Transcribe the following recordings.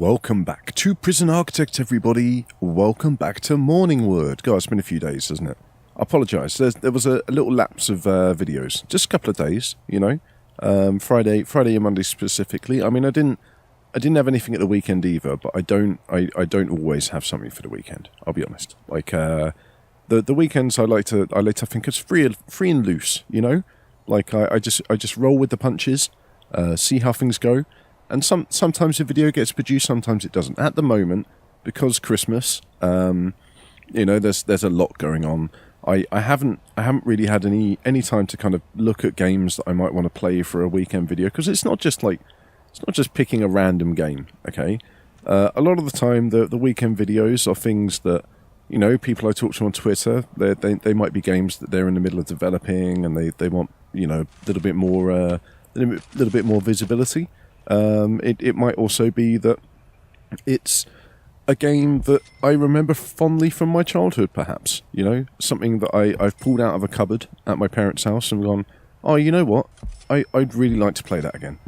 Welcome back to Prison Architect, everybody. Welcome back to Morningwood. God, it's been a few days, hasn't it? I apologise. There was a little lapse of videos, just a couple of days, you know. Friday and Monday specifically. I mean, I didn't have anything at the weekend either, but I don't always have something for the weekend. I'll be honest. Like the weekends, I like to think it's free and loose, you know. Like I just roll with the punches, see how things go. And sometimes the video gets produced, sometimes it doesn't. At the moment, because Christmas, you know, there's a lot going on. I haven't really had any time to kind of look at games that I might want to play for a weekend video, because it's not just picking a random game. Okay, a lot of the time the weekend videos are things that, you know, people I talk to on Twitter, they might be games that they're in the middle of developing and they want, you know, a little bit more visibility. It might also be that it's a game that I remember fondly from my childhood, perhaps, you know, something that I've pulled out of a cupboard at my parents' house and gone, oh, you know what, I'd really like to play that again.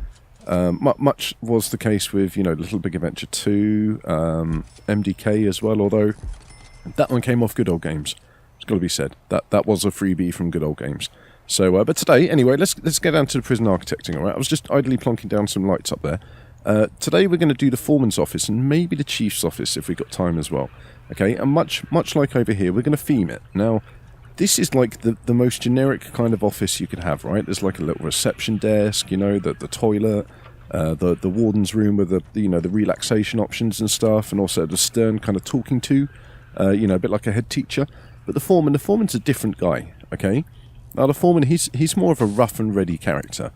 Much was the case with, you know, Little Big Adventure 2, MDK as well, although that one came off Good Old Games. It's got to be said. That was a freebie from Good Old Games. So, but today, anyway, let's get down to the prison architecting, all right? I was just idly plonking down some lights up there. Today we're going to do the foreman's office and maybe the chief's office if we've got time as well. Okay, and much like over here, we're going to theme it. Now, this is like the most generic kind of office you could have, right? There's like a little reception desk, you know, the toilet, the warden's room with the relaxation options and stuff, and also the stern kind of talking to, you know, a bit like a head teacher. But the foreman's a different guy, okay? Now, the foreman, he's more of a rough and ready character.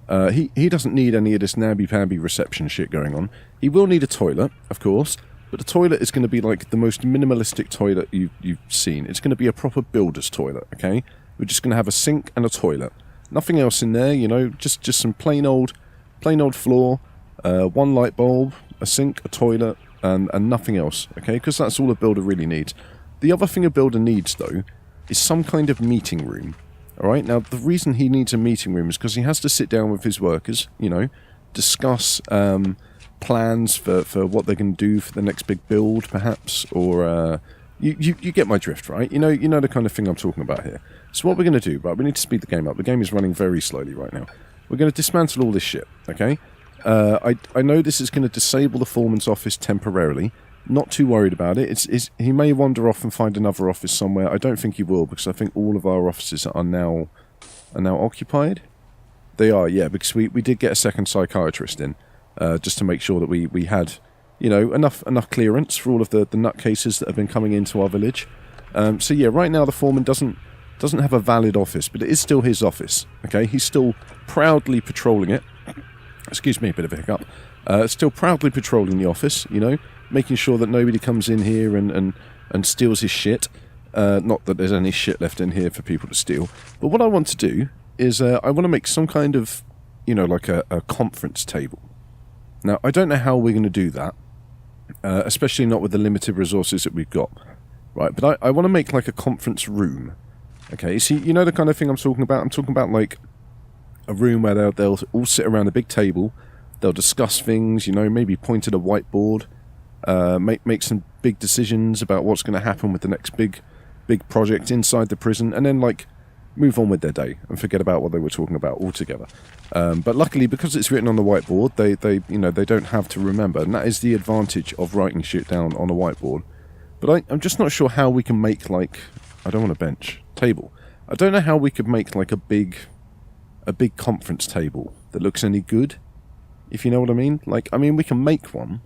He doesn't need any of this namby-pamby reception shit going on. He will need a toilet, of course, but the toilet is going to be like the most minimalistic toilet you've seen. It's going to be a proper builder's toilet, okay? We're just going to have a sink and a toilet. Nothing else in there, you know, just some plain old floor, one light bulb, a sink, a toilet, and nothing else, okay? Because that's all a builder really needs. The other thing a builder needs, though, is some kind of meeting room. Alright, now the reason he needs a meeting room is because he has to sit down with his workers, you know, discuss plans for what they're going to do for the next big build, perhaps, or you get my drift, right? You know the kind of thing I'm talking about here. So what we're going to do, right, we need to speed the game up. The game is running very slowly right now. We're going to dismantle all this shit, okay? I know this is going to disable the foreman's office temporarily. Not too worried about it. He may wander off and find another office somewhere. I don't think he will, because I think all of our offices are now occupied. They are, yeah, because we did get a second psychiatrist in, just to make sure that we had, you know, enough clearance for all of the nutcases that have been coming into our village. So yeah, right now the foreman doesn't have a valid office, but it is still his office. Okay, he's still proudly patrolling it. Excuse me, a bit of a hiccup. Still proudly patrolling the office, you know, making sure that nobody comes in here and steals his shit. Not that there's any shit left in here for people to steal. But what I want to do is I want to make some kind of, you know, like a conference table. Now, I don't know how we're going to do that, especially not with the limited resources that we've got. Right, but I want to make like a conference room. Okay, see, you know the kind of thing I'm talking about? I'm talking about like a room where they'll all sit around a big table. They'll discuss things, you know, maybe point at a whiteboard. Make some big decisions about what's going to happen with the next big project inside the prison, and then like move on with their day and forget about what they were talking about altogether. But luckily, because it's written on the whiteboard, they don't have to remember, and that is the advantage of writing shit down on a whiteboard. But I'm just not sure how we can make, like, I don't want a bench table. I don't know how we could make like a big conference table that looks any good, if you know what I mean. Like, I mean, we can make one.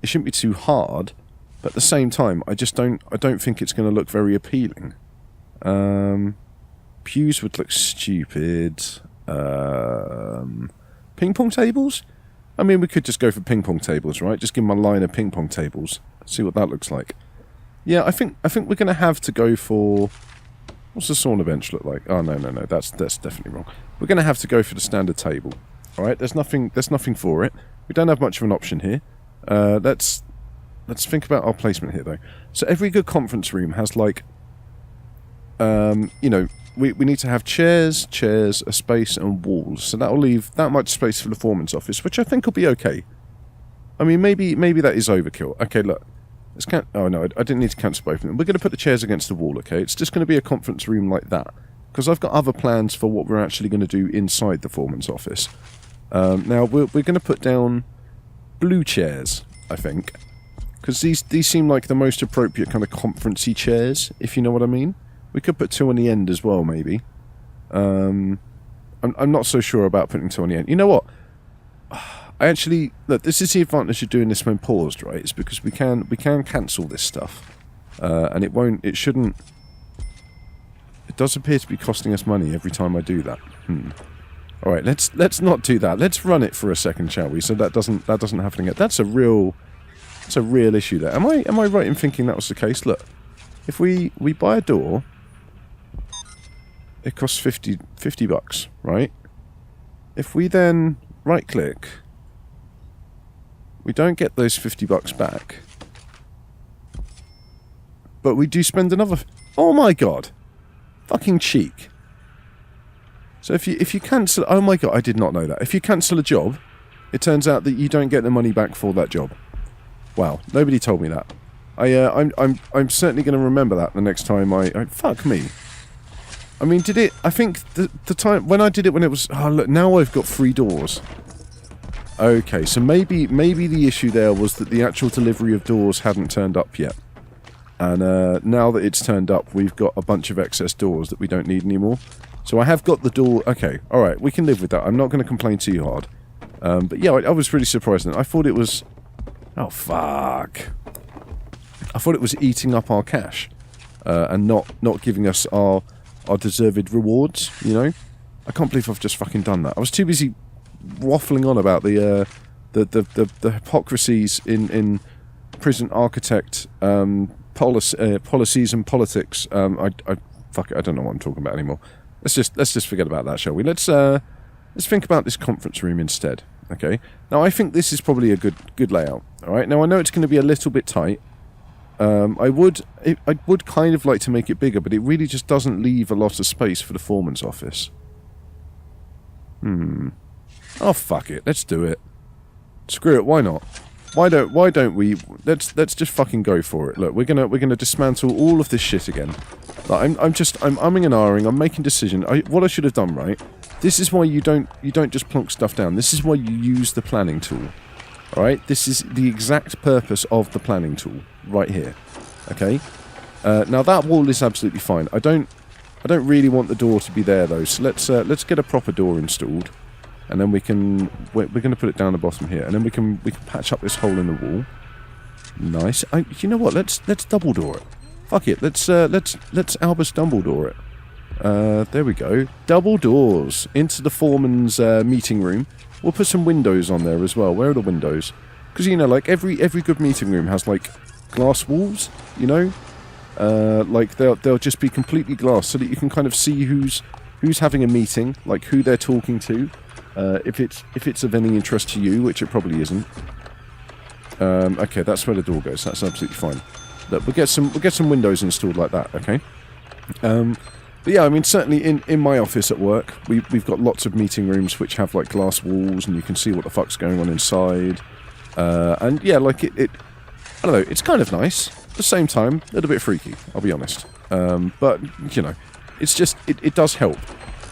It shouldn't be too hard, but at the same time, I don't think it's going to look very appealing. Pews would look stupid. Ping pong tables? I mean, we could just go for ping pong tables, right? Just give them a line of ping pong tables. See what that looks like. Yeah, I think we're going to have to go for... What's the sauna bench look like? Oh, no, that's definitely wrong. We're going to have to go for the standard table. All right, there's nothing for it. We don't have much of an option here. Let's think about our placement here, though. So every good conference room has, like, you know, we need to have chairs, a space, and walls. So that'll leave that much space for the foreman's office, which I think will be okay. I mean, maybe that is overkill. Okay, look. Oh, no, I didn't need to cancel both of them. We're going to put the chairs against the wall, okay? It's just going to be a conference room like that. Because I've got other plans for what we're actually going to do inside the foreman's office. Now, we're going to put down blue chairs, I think. Because these seem like the most appropriate kind of conference-y chairs, if you know what I mean. We could put 2 on the end as well, maybe. I'm not so sure about putting 2 on the end. You know what? I actually... Look, this is the advantage of doing this when paused, right? It's because we can cancel this stuff. And it shouldn't... It does appear to be costing us money every time I do that. Alright, let's not do that. Let's run it for a second, shall we? So that doesn't happen again. That's a real issue there. Am I right in thinking that was the case? Look, if we buy a door, it costs 50 bucks, right? If we then right click, we don't get those 50 bucks back. But we do spend another... Oh my god. Fucking cheek. So if you cancel... Oh my god, I did not know that. If you cancel a job, it turns out that you don't get the money back for that job. Wow, nobody told me that. I'm certainly going to remember that the next time fuck me. I mean, did it... I think the time... When I did it when it was... Oh, look, now I've got 3 doors. Okay, so maybe the issue there was that the actual delivery of doors hadn't turned up yet. And now that it's turned up, we've got a bunch of excess doors that we don't need anymore. So I have got the door... Okay, alright, we can live with that. I'm not going to complain too hard. But yeah, I was really surprised. I thought it was... Oh, fuck. I thought it was eating up our cash. And not giving us our deserved rewards, you know? I can't believe I've just fucking done that. I was too busy waffling on about the hypocrisies in prison architect policies and politics. Fuck it, I don't know what I'm talking about anymore. Let's just forget about that, shall we? Let's think about this conference room instead. Okay. Now I think this is probably a good layout. All right. Now I know it's going to be a little bit tight. I would kind of like to make it bigger, but it really just doesn't leave a lot of space for the foreman's office. Oh fuck it, let's do it. Screw it, why not? Why don't we? Let's just fucking go for it. Look, we're gonna dismantle all of this shit again. Like, I'm umming and ahhing. I'm making decision. What I should have done, right? This is why you don't just plonk stuff down. This is why you use the planning tool. All right. This is the exact purpose of the planning tool right here. Okay. Now that wall is absolutely fine. I don't really want the door to be there though. So let's get a proper door installed, and then we're going to put it down the bottom here, and then we can patch up this hole in the wall. Nice. You know what? Let's double door it. Fuck it. Let's Albus Dumbledore it. There we go. Double doors into the foreman's meeting room. We'll put some windows on there as well. Where are the windows? Because, you know, like every good meeting room has like glass walls, you know? Like they'll just be completely glass so that you can kind of see who's having a meeting, like who they're talking to, if it's of any interest to you, which it probably isn't. Okay, that's where the door goes. That's absolutely fine. Look, we'll get some windows installed like that. Okay. But yeah, I mean, certainly in my office at work, we've got lots of meeting rooms which have like glass walls, and you can see what the fuck's going on inside. And yeah, like it I don't know, it's kind of nice. At the same time, a little bit freaky, I'll be honest. But you know, it's just it does help,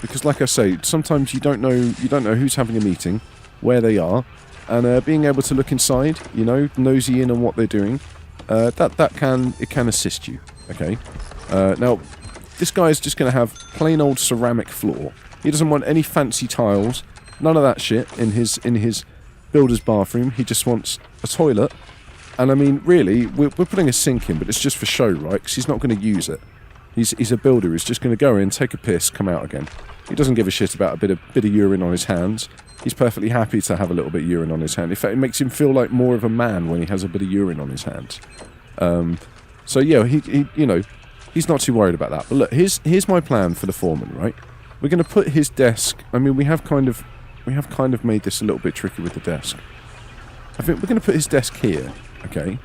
because like I say, sometimes you don't know who's having a meeting, where they are, and being able to look inside, you know, nosy in on what they're doing, that can assist you. Okay. Now, this guy is just going to have plain old ceramic floor. He doesn't want any fancy tiles, none of that shit in his builder's bathroom. He just wants a toilet. And I mean, really, we're putting a sink in, but it's just for show, right? Because he's not going to use it. He's a builder. He's just going to go in, take a piss, come out again. He doesn't give a shit about a bit of urine on his hands. He's perfectly happy to have a little bit of urine on his hand. In fact, it makes him feel like more of a man when he has a bit of urine on his hands. So yeah, he you know, he's not too worried about that. But look, here's my plan for the foreman, right? We're going to put his desk. I mean, we have kind of made this a little bit tricky with the desk. I think we're going to put his desk here. Okay,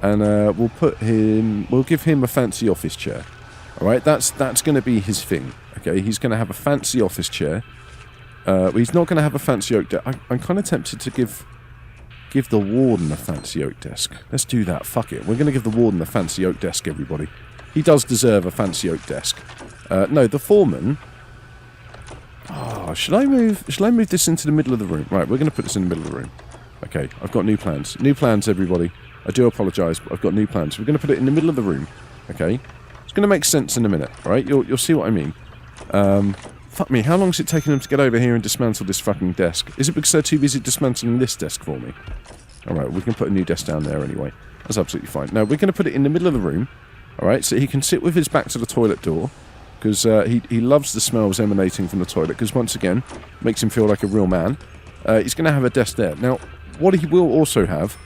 and we'll give him a fancy office chair. All right, that's going to be his thing. Okay, he's going to have a fancy office chair. He's not going to have a fancy oak desk. I'm kind of tempted to give give the warden a fancy oak desk. Let's do that. Fuck it. We're going to give the warden a fancy oak desk, everybody. He does deserve a fancy oak desk. No, the foreman... Oh, should I move this into the middle of the room? Right, we're going to put this in the middle of the room. Okay, I've got new plans. New plans, everybody. I do apologise, but I've got new plans. We're going to put it in the middle of the room. Okay? It's going to make sense in a minute, right? You'll see what I mean. Fuck me, how long is it taking them to get over here and dismantle this fucking desk? Is it because they're too busy dismantling this desk for me? Alright, we can put a new desk down there anyway. That's absolutely fine. No, we're going to put it in the middle of the room. Alright, so he can sit with his back to the toilet door. Because he loves the smells emanating from the toilet. Because once again, makes him feel like a real man. He's going to have a desk there. Now, what he will also have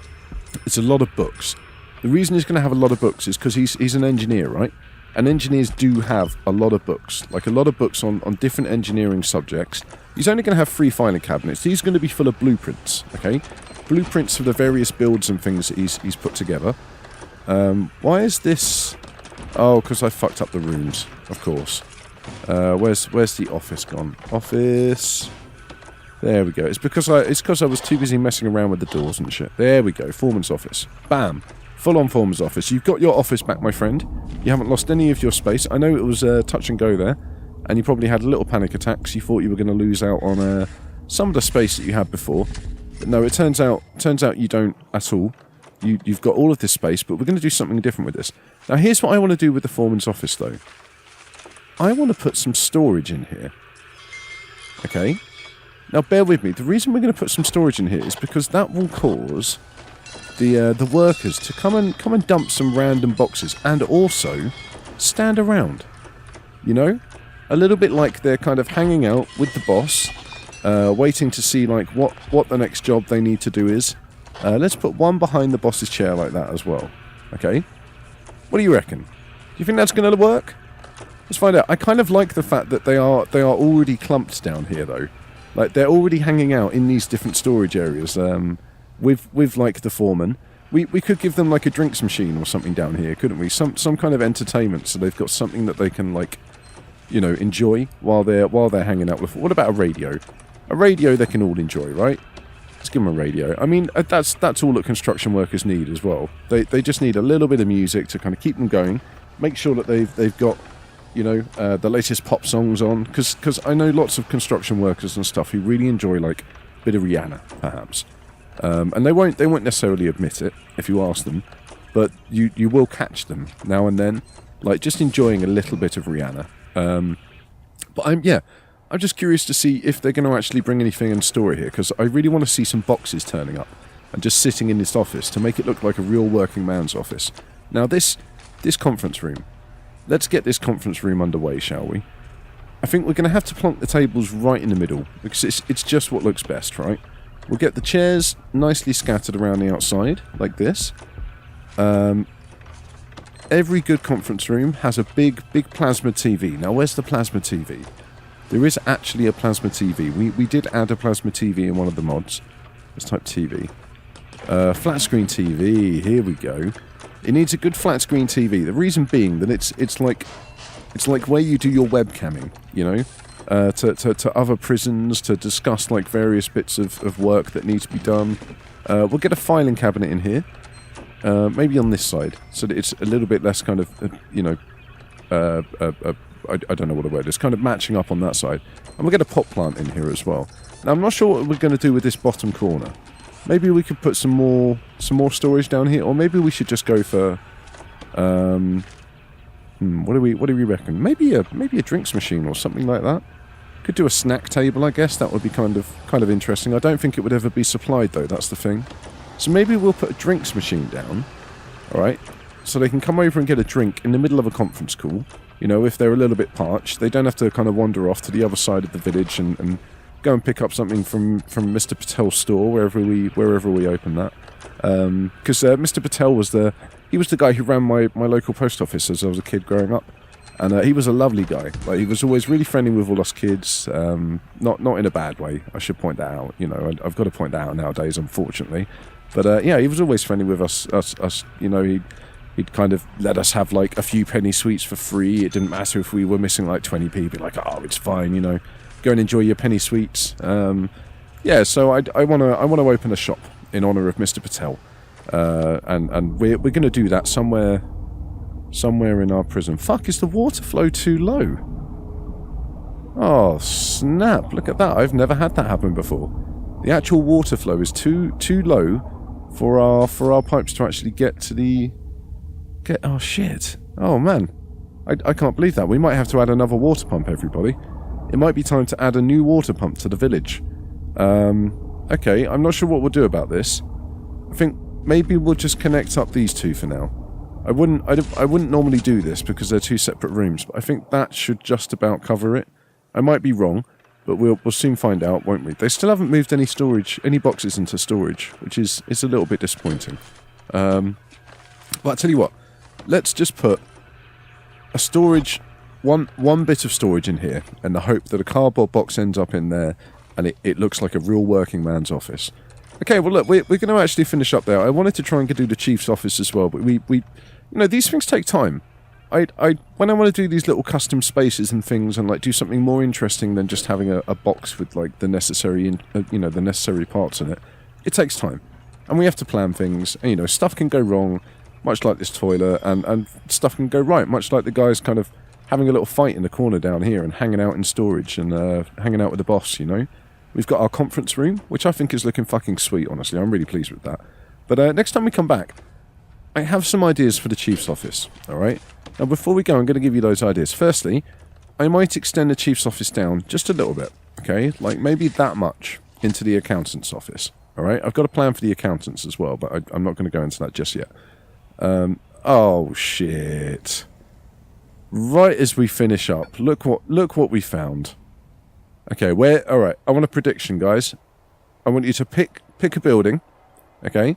is a lot of books. The reason he's going to have a lot of books is because he's an engineer, right? And engineers do have a lot of books. Like a lot of books on different engineering subjects. He's only going to have 3 filing cabinets. These are going to be full of blueprints, okay? Blueprints for the various builds and things that he's put together. Why is this... Oh, because I fucked up the rooms, of course. Where's the office gone? Office... There we go. It's because I was too busy messing around with the doors and shit. There we go. Foreman's office. Bam. Full-on foreman's office. You've got your office back, my friend. You haven't lost any of your space. I know it was touch and go there, and you probably had a little panic attacks. You thought you were going to lose out on some of the space that you had before. But no, it turns out you don't at all. You've got all of this space, but we're going to do something different with this. Now, here's what I want to do with the foreman's office, though. I want to put some storage in here. Okay? Now, bear with me. The reason we're going to put some storage in here is because that will cause the workers to come and dump some random boxes and also stand around. You know? A little bit like they're kind of hanging out with the boss, waiting to see like what the next job they need to do is. Let's put one behind the boss's chair like that as well. Okay? What do you reckon? Do you think that's going to work? Let's find out. I kind of like the fact that they are already clumped down here, though. Like, they're already hanging out in these different storage areas with like, the foreman. We could give them, like, a drinks machine or something down here, couldn't we? Some kind of entertainment, so they've got something that they can, like, you know, enjoy while they're hanging out with... What about a radio? A radio they can all enjoy, right? Let's give them a radio. I mean, that's all that construction workers need as well. They just need a little bit of music to kind of keep them going. Make sure that they've got... You know, the latest pop songs on, because I know lots of construction workers and stuff who really enjoy like a bit of Rihanna, perhaps, and they won't necessarily admit it if you ask them, but you will catch them now and then, like just enjoying a little bit of Rihanna. But I'm just curious to see if they're going to actually bring anything and store it here, because I really want to see some boxes turning up and just sitting in this office to make it look like a real working man's office. Now this conference room. Let's get this conference room underway, shall we? I think we're going to have to plonk the tables right in the middle, because it's just what looks best, right? We'll get the chairs nicely scattered around the outside, like this. Every good conference room has a big plasma TV. Now, where's the plasma TV? There is actually a plasma TV. We did add a plasma TV in one of the mods. Let's type TV. Flat screen TV, here we go. It needs a good flat screen TV. The reason being that it's like where you do your webcamming, you know, to other prisons to discuss like various bits of work that need to be done. We'll get a filing cabinet in here, maybe on this side, so that it's a little bit less kind of you know, I don't know what the word is, kind of matching up on that side. And we'll get a pot plant in here as well. Now I'm not sure what we're going to do with this bottom corner. Maybe we could put some more storage down here, or maybe we should just go for what do we reckon? Maybe a drinks machine or something like that. Could do a snack table, I guess. That would be kind of interesting. I don't think it would ever be supplied though. That's the thing. So maybe we'll put a drinks machine down. All right, so they can come over and get a drink in the middle of a conference call. You know, if they're a little bit parched, they don't have to kind of wander off to the other side of the village and go and pick up something from Mr. Patel's store wherever we open that. Because Mr. Patel was the guy who ran my local post office as I was a kid growing up, and he was a lovely guy. Like, he was always really friendly with all us kids. Not in a bad way. I should point that out. You know, I've got to point that out nowadays, unfortunately. But yeah, he was always friendly with us. You know, he'd kind of let us have like a few penny sweets for free. It didn't matter if we were missing like 20 people. Like, oh, it's fine. You know. Go and enjoy your penny sweets. Yeah, so I want to open a shop in honor of Mr. Patel. And we're going to do that somewhere in our prison. Fuck, is the water flow too low? Oh, snap. Look at that. I've never had that happen before. The actual water flow is too low for our pipes to actually get to the... Oh, shit. Oh, man. I can't believe that. We might have to add another water pump, everybody. It might be time to add a new water pump to the village. Okay, I'm not sure what we'll do about this. I think maybe we'll just connect up these two for now. I wouldn't normally do this because they're two separate rooms, but I think that should just about cover it. I might be wrong, but we'll soon find out, won't we? They still haven't moved any boxes into storage, which is a little bit disappointing. But I tell you what, let's just put a storage, one bit of storage in here, and the hope that a cardboard box ends up in there, and it looks like a real working man's office. Okay, well look, we're going to actually finish up there. I wanted to try and do the chief's office as well, but we you know, these things take time. When I want to do these little custom spaces and things, and like do something more interesting than just having a box with like the necessary, the necessary parts in it, it takes time, and we have to plan things. And, you know, stuff can go wrong, much like this toilet, and stuff can go right, much like the guys kind of having a little fight in the corner down here and hanging out in storage and hanging out with the boss. You know, we've got our conference room, which I think is looking fucking sweet. Honestly, I'm really pleased with that. But next time we come back, I have some ideas for the chief's office. All right. Now, before we go, I'm going to give you those ideas. Firstly, I might extend the chief's office down just a little bit, okay? Like, maybe that much into the accountant's office, all right? I've got a plan for the accountants as well, but I'm not going to go into that just yet. Oh, shit. Right as we finish up, look what we found. Okay, all right, I want a prediction, guys. I want you to pick a building, okay?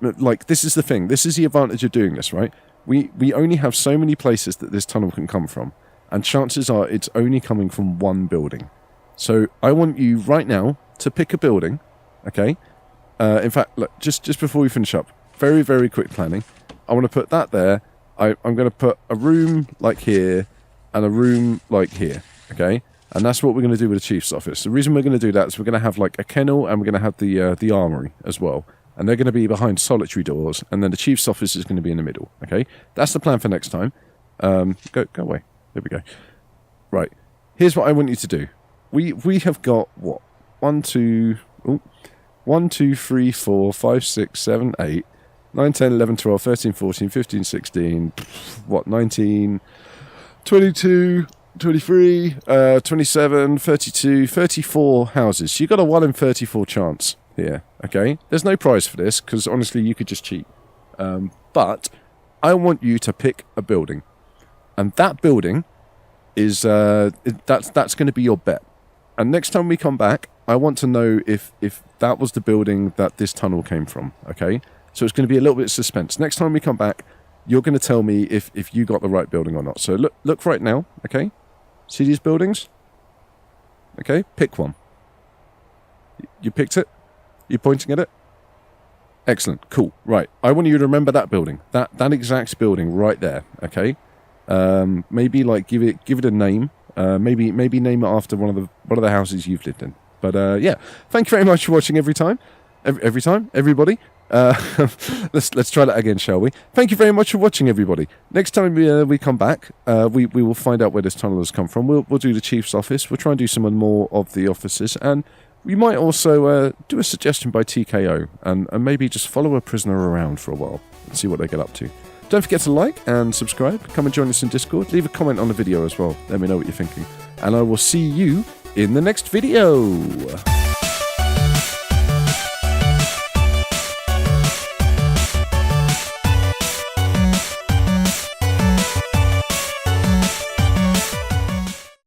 Like, this is the thing. This is the advantage of doing this, right? We only have so many places that this tunnel can come from, and chances are it's only coming from one building. So I want you right now to pick a building, okay? In fact, look, just before we finish up, very, very quick planning. I want to put that there. I'm going to put a room like here and a room like here, okay? And that's what we're going to do with the chief's office. The reason we're going to do that is we're going to have like a kennel, and we're going to have the armory as well. And they're going to be behind solitary doors, and then the chief's office is going to be in the middle, okay? That's the plan for next time. Go away. There we go. Right. Here's what I want you to do. We have got, what? 1, 2, 3, 4, 5, 6, 7, 8, 9, 10, 11, 12, 13, 14, 15, 16, 19, 22, 23, 27, 32, 34 houses. So you've got a 1 in 34 chance here, okay? There's no prize for this, because honestly, you could just cheat. But I want you to pick a building. And that building is, that's going to be your bet. And next time we come back, I want to know if that was the building that this tunnel came from, okay? So it's going to be a little bit of suspense. Next time we come back, you're going to tell me if you got the right building or not. So look right now, okay? See these buildings? Okay, pick one. You picked it? You're pointing at it? Excellent, cool. Right, I want you to remember that building. That exact building right there, okay? Maybe like give it a name. Maybe name it after one of the houses you've lived in. But yeah, thank you very much for watching everybody. Let's try that again, shall we? Thank you very much for watching, everybody. Next time we come back, we will find out where this tunnel has come from. We'll do the chief's office. We'll try and do some more of the offices, and we might also do a suggestion by TKO and maybe just follow a prisoner around for a while and see what they get up to. Don't forget to like and subscribe. Come and join us in Discord. Leave a comment on the video as well. Let me know what you're thinking. And I will see you in the next video.